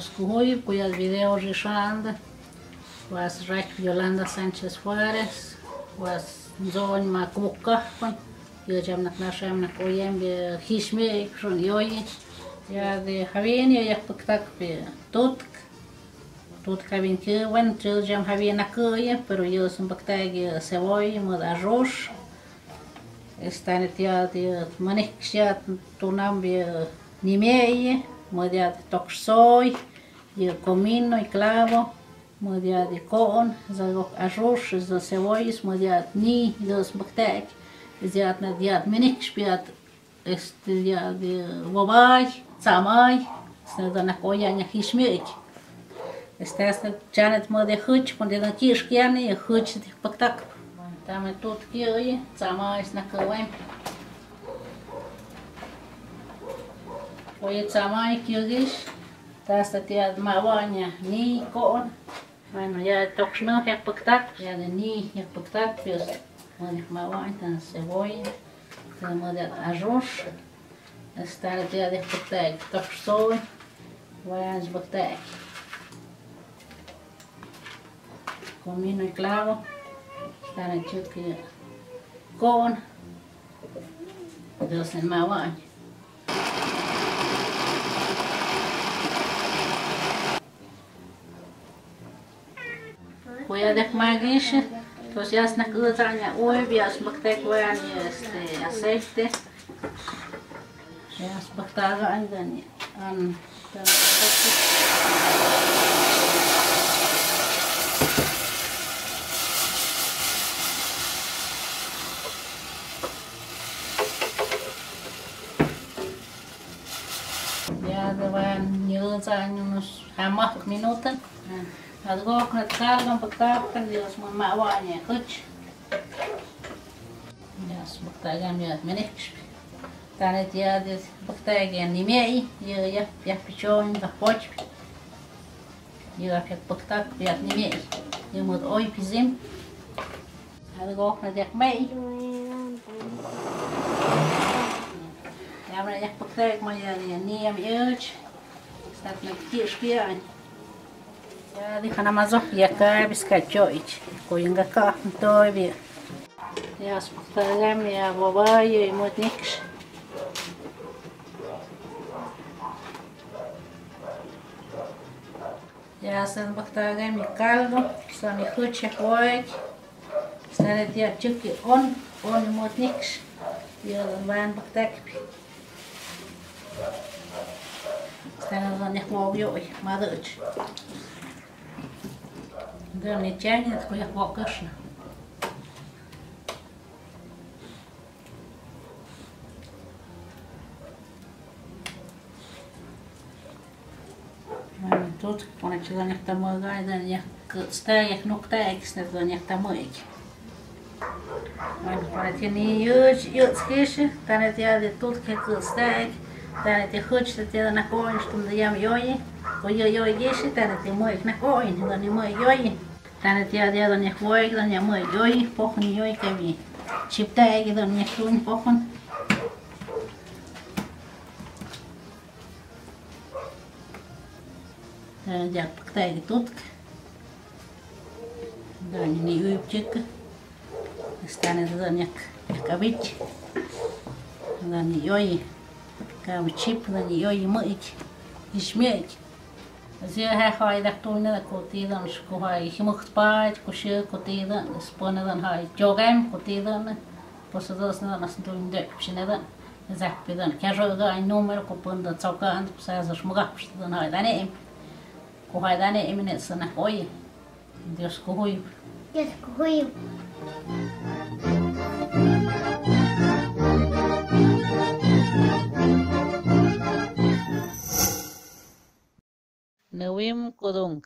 Dios cujuy, cuya el video rishanda, was Rach Yolanda Sánchez Juárez, was Zon Macuca, yo jam nak nasham nak oyem be hishme shon yoyi, ya de Javien ya paktak be tot Javien que bueno, yo jam Javien nakoye, pero yo son paktak cebolla, mod arroz, está en el de manexia tunam be nimeye, modia de toxoy, y comino y clavo, modia de con, arroz, de cebollas, modia ni dos bacterias, ya na dia minix piat dia de bobay, samay, está na coya na hishmik. Está janet modia huch, cuando na kirskiani, huch de bactak. Tame tot kiyoy, samay na kawem. Oye, samay kiyogish. Hasta tía mawaña ni con, bueno ya toxno ya pactac, ya de ni ya pactac, pues bueno mawaña tan cebolla, tenemos de arroz, está la tía de pactac, toxsoy, vayas pactac, comino y clavo, está la chuki con, dos en mawaña. Voy a dejar magish, entonces ya es una cosa ya hoy ya es bacteria voy a aceite, ya es bacteria an ya deban nyuza unos hamak minutos. Algo que nos cargan para acá, Dios me mawaña, coche. Ya es bacteria ya menix. Tane ya de bacteria ni mei, ya pichón da poch. Ya que bacteria ya ni mei. Ya mod hoy pizim. Algo que ya mei. Ya me ya bacteria como ya ni am euch. Está na kirskian. Ya dejan amazo ya acá bizcachoich, coyunga acá todo bien. Ya spagam ya bobayo y modnix. Ya se spagam mi caldo, sa mi huche hoy. Stane ya chuki on modnix. Ya van bagtak. Stane dan ya mobio y maduch. Да не тянет, коя покашна. Тут поначала не помогает, да не стаек, ну ктаек, снова не помогает. Поначала не юж скиши, танет я де тут как стаек, танет я хочет тебя на коин, что мы даем йои, ой гиши, танет я мой на коин, да не мой йои. Tanto ya dia doña Juay, doña Muy, yoy, pojón yoy que vi. Chipta que doña Juay, pojón. Ya pacta que tutk. Doña ni yoy chica. Están de doña Cabich. Doña yoy. Cabichip, doña yoy muy. Ishmiech. Así es, hay de actuar de cotidiano, que hay himos paz, que cotidiano, disponen hay jogam cotidiano, pues todos no nos entienden de pshineda, zappidan, que roga hay número que pueden tocar, pues es muy rápido, no hay daño, que hay daño eminente, na hoy, Dios cujuy. Dios cujuy. Nuim Kudung.